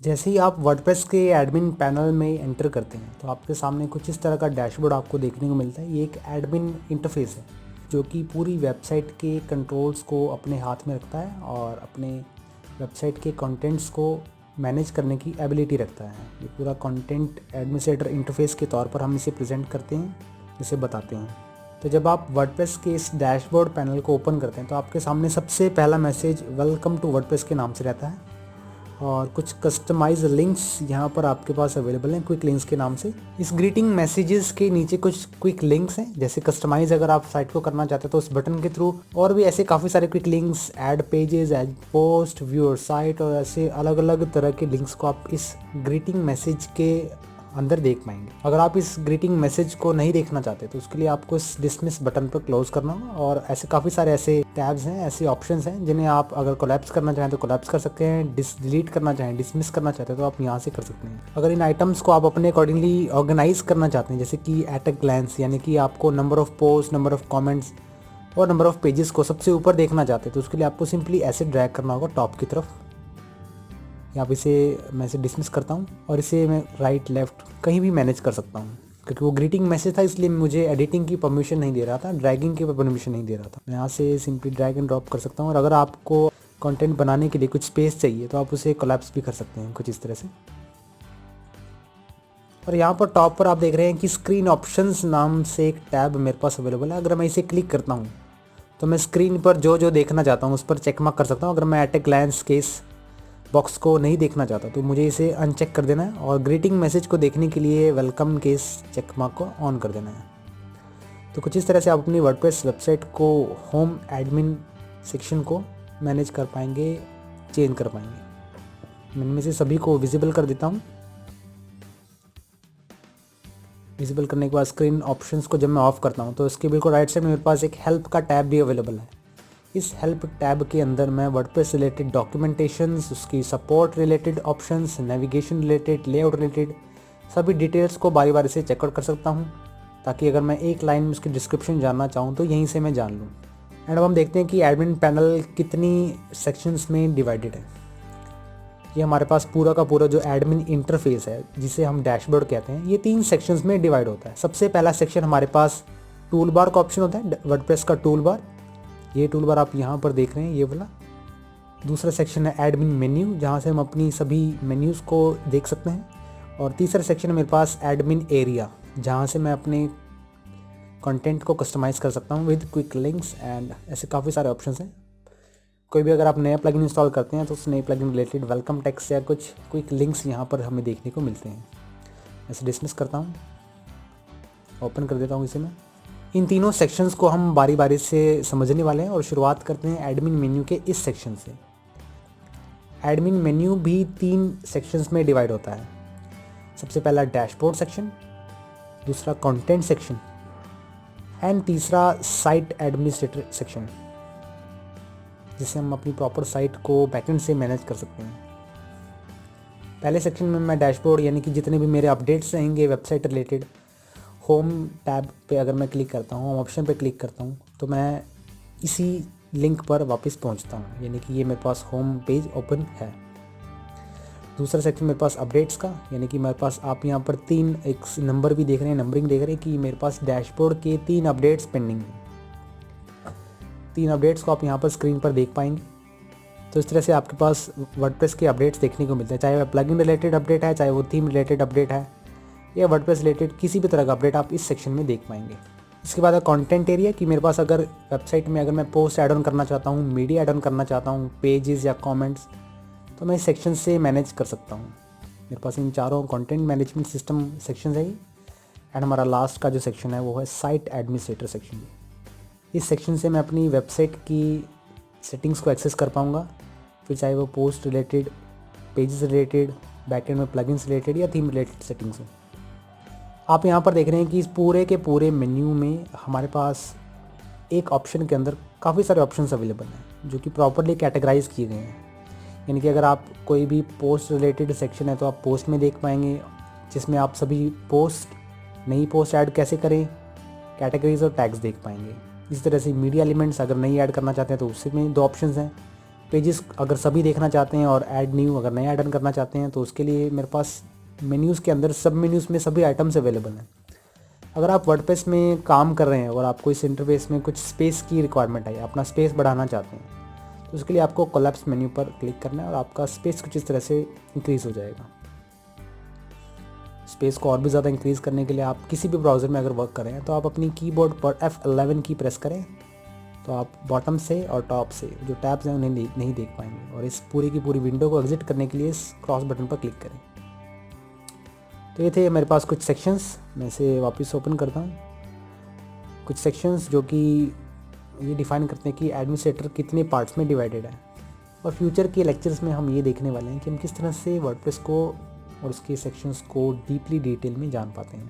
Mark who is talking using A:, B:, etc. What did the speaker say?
A: जैसे ही आप वर्डप्रेस के एडमिन पैनल में एंटर करते हैं तो आपके सामने कुछ इस तरह का डैशबोर्ड आपको देखने को मिलता है। ये एक एडमिन इंटरफेस है जो कि पूरी वेबसाइट के कंट्रोल्स को अपने हाथ में रखता है और अपने वेबसाइट के कंटेंट्स को मैनेज करने की एबिलिटी रखता है। ये पूरा कंटेंट एडमिनिस्ट्रेटर इंटरफेस के तौर पर हम इसे प्रेजेंट करते हैं, इसे बताते हैं। तो जब आप वर्डप्रेस के इस डैशबोर्ड पैनल को ओपन करते हैं तो आपके सामने सबसे पहला मैसेज वेलकम टू वर्डप्रेस के नाम से रहता है और कुछ कस्टमाइज लिंक्स यहाँ पर आपके पास अवेलेबल हैं क्विक लिंक्स के नाम से। इस ग्रीटिंग मैसेजेस के नीचे कुछ क्विक लिंक्स हैं, जैसे कस्टमाइज अगर आप साइट को करना चाहते हैं तो उस बटन के थ्रू, और भी ऐसे काफ़ी सारे quick links, add pages, add post, viewer site और ऐसे अलग अलग तरह के लिंक्स को आप इस ग्रीटिंग मैसेज के अंदर देख पाएंगे। अगर आप इस ग्रीटिंग मैसेज को नहीं देखना चाहते तो उसके लिए आपको इस डिसमिस बटन पर क्लोज करना होगा और ऐसे काफ़ी सारे ऐसे टैब्स हैं, ऐसे ऑप्शंस हैं जिन्हें आप अगर कोलैप्स करना चाहें तो कोलैप्स कर सकते हैं, डिलीट करना चाहें, डिसमिस करना चाहते हैं तो आप यहाँ से कर सकते हैं। अगर इन आइटम्स को आप अपने अकॉर्डिंगली ऑर्गेनाइज करना चाहते हैं, जैसे कि एट अ ग्लैंस, यानी कि आपको number of post, number of comments और नंबर ऑफ पेजेस को सबसे ऊपर देखना चाहते हैं तो उसके लिए आपको सिंपली ऐसे ड्रैग करना होगा टॉप की तरफ। यहाँ पे इसे मैं इसे डिसमिस करता हूँ और इसे मैं राइट लेफ़्ट कहीं भी मैनेज कर सकता हूँ, क्योंकि वो ग्रीटिंग मैसेज था इसलिए मुझे एडिटिंग की परमिशन नहीं दे रहा था, ड्रैगिंग की परमिशन नहीं दे रहा था। मैं यहाँ से सिंपली ड्रैग एंड ड्रॉप कर सकता हूँ और अगर आपको कंटेंट बनाने के लिए कुछ स्पेस चाहिए तो आप उसे कोलैप्स भी कर सकते हैं कुछ इस तरह से। और यहाँ पर टॉप पर आप देख रहे हैं कि स्क्रीन ऑप्शंस नाम से एक टैब मेरे पास अवेलेबल है। अगर मैं इसे क्लिक करता हूँ तो मैं स्क्रीन पर जो जो देखना चाहता हूँ उस पर चेक मार्क कर सकता हूँ। अगर मैं एट ए ग्लैंस के इस बॉक्स को नहीं देखना चाहता तो मुझे इसे अनचेक कर देना है और ग्रीटिंग मैसेज को देखने के लिए वेलकम के इस चेक मार्क को ऑन कर देना है। तो कुछ इस तरह से आप अपनी वर्डप्रेस वेबसाइट को होम एडमिन सेक्शन को मैनेज कर पाएंगे, चेंज कर पाएंगे। मैं इनमें से सभी को विजिबल कर देता हूँ। विजिबल करने के बाद स्क्रीन ऑप्शंस को जब मैं ऑफ करता हूँ तो इसके बिल्कुल राइट साइड में मेरे पास एक हेल्प का टैब भी अवेलेबल है। इस हेल्प टैब के अंदर मैं वर्डप्रेस रिलेटेड डॉक्यूमेंटेशंस, उसकी support related options, navigation related, layout related सभी डिटेल्स को बारी बारी से चेकआउट कर सकता हूँ, ताकि अगर मैं एक लाइन में उसकी डिस्क्रिप्शन जानना चाहूँ तो यहीं से मैं जान लूँ। एंड अब हम देखते हैं कि एडमिन पैनल कितनी सेक्शंस में डिवाइडेड है। ये हमारे पास पूरा का पूरा जो एडमिन इंटरफेस है, जिसे हम डैशबोर्ड कहते हैं, ये 3 सेक्शंस में डिवाइड होता है। सबसे पहला सेक्शन हमारे पास टूल बार का ऑप्शन होता है, वर्डप्रेस का टूल बार। ये टूल बार आप यहाँ पर देख रहे हैं, ये वाला। दूसरा सेक्शन है एडमिन मेन्यू, जहाँ से हम अपनी सभी मेन्यूज़ को देख सकते हैं। और तीसरा सेक्शन है मेरे पास एडमिन एरिया, जहाँ से मैं अपने कंटेंट को कस्टमाइज़ कर सकता हूँ विद क्विक लिंक्स एंड ऐसे काफ़ी सारे ऑप्शंस हैं। कोई भी अगर आप नया प्लगइन इंस्टॉल करते हैं तो उस नए प्लगइन रिलेटेड वेलकम टेक्स्ट या कुछ क्विक लिंक्स यहाँ पर हमें देखने को मिलते हैं। ऐसे डिसमिस करता हूँ, ओपन कर देता हूँ इसे मैं। इन तीनों सेक्शंस को हम बारी बारी से समझने वाले हैं और शुरुआत करते हैं एडमिन मेन्यू के इस सेक्शन से। एडमिन मेन्यू भी 3 सेक्शंस में डिवाइड होता है। सबसे पहला डैशबोर्ड सेक्शन, दूसरा कंटेंट सेक्शन एंड तीसरा साइट एडमिनिस्ट्रेटर सेक्शन, जिसे हम अपनी प्रॉपर साइट को बैकएंड से मैनेज कर सकते हैं। पहले सेक्शन में मैं डैशबोर्ड, यानी कि जितने भी मेरे अपडेट्स रहेंगे वेबसाइट रिलेटेड, होम टैब पे अगर मैं क्लिक करता हूँ, होम ऑप्शन पे क्लिक करता हूँ तो मैं इसी लिंक पर वापस पहुँचता हूँ, यानी कि ये मेरे पास होम पेज ओपन है। दूसरा सेक्शन मेरे पास अपडेट्स का, यानी कि मेरे पास आप यहाँ पर 3 एक नंबर भी देख रहे हैं, नंबरिंग देख रहे हैं कि मेरे पास डैशबोर्ड के 3 अपडेट्स पेंडिंग हैं। 3 अपडेट्स को आप यहाँ पर स्क्रीन पर देख पाएंगे। तो इस तरह से आपके पास वर्डप्रेस के अपडेट्स देखने को मिलते हैं, चाहे वह प्लगइन रिलेटेड अपडेट है, चाहे वो थीम रिलेटेड अपडेट है, या वर्डप्रेस रिलेटेड किसी भी तरह का अपडेट आप इस सेक्शन में देख पाएंगे। इसके बाद कंटेंट एरिया, कि मेरे पास अगर वेबसाइट में अगर मैं पोस्ट ऐड ऑन करना चाहता हूँ, मीडिया ऐड ऑन करना चाहता हूँ, पेजेस या कमेंट्स, तो मैं इस सेक्शन से मैनेज कर सकता हूँ। मेरे पास इन चारों कंटेंट मैनेजमेंट सिस्टम सेक्शन है। एंड हमारा लास्ट का जो सेक्शन है वो है साइट एडमिनिस्ट्रेटर सेक्शन। इस सेक्शन से मैं अपनी वेबसाइट की सेटिंग्स को एक्सेस कर पाऊँगा, फिर चाहे वो post related, pages related, backend में प्लगइन्स रिलेटेड या थीम रिलेटेड सेटिंग्स हो। आप यहाँ पर देख रहे हैं कि इस पूरे के पूरे मेन्यू में हमारे पास एक ऑप्शन के अंदर काफ़ी सारे ऑप्शंस अवेलेबल हैं जो कि प्रॉपरली कैटेगराइज किए गए हैं। यानी कि अगर आप कोई भी पोस्ट रिलेटेड सेक्शन है तो आप पोस्ट में देख पाएंगे, जिसमें आप सभी पोस्ट, नई पोस्ट ऐड कैसे करें, कैटेगरीज और टैग्स देख पाएंगे। इस तरह से मीडिया एलिमेंट्स अगर नहीं ऐड करना चाहते हैं तो उसमें 2 ऑप्शंस हैं, पेजेस अगर सभी देखना चाहते हैं और ऐड न्यू अगर नया ऐड करना चाहते हैं तो उसके लिए मेरे पास मेन्यूज़ के अंदर सब मेन्यूज़ में सभी आइटम्स अवेलेबल हैं। अगर आप वर्डप्रेस में काम कर रहे हैं और आपको इस इंटरफेस में कुछ स्पेस की रिक्वायरमेंट है, अपना स्पेस बढ़ाना चाहते हैं, तो उसके लिए आपको कोलैप्स मेन्यू पर क्लिक करना है और आपका स्पेस कुछ इस तरह से इंक्रीज़ हो जाएगा। स्पेस को और भी ज़्यादा इंक्रीज़ करने के लिए आप किसी भी ब्राउज़र में अगर वर्क कर रहे हैं तो आप अपनी कीबोर्ड पर F11 की प्रेस करें, तो आप बॉटम से और टॉप से जो टैब्स हैं उन्हें नहीं देख पाएंगे, और इस पूरी की पूरी विंडो को एग्जिट करने के लिए इस क्रॉस बटन पर क्लिक करें। तो ये थे मेरे पास कुछ सेक्शंस, मैं इसे वापस ओपन करता हूँ। कुछ सेक्शंस जो कि ये डिफाइन करते हैं कि एडमिनिस्ट्रेटर कितने पार्ट्स में डिवाइडेड है, और फ्यूचर के लेक्चर्स में हम ये देखने वाले हैं कि हम किस तरह से वर्डप्रेस को और उसके सेक्शंस को डीपली डिटेल में जान पाते हैं।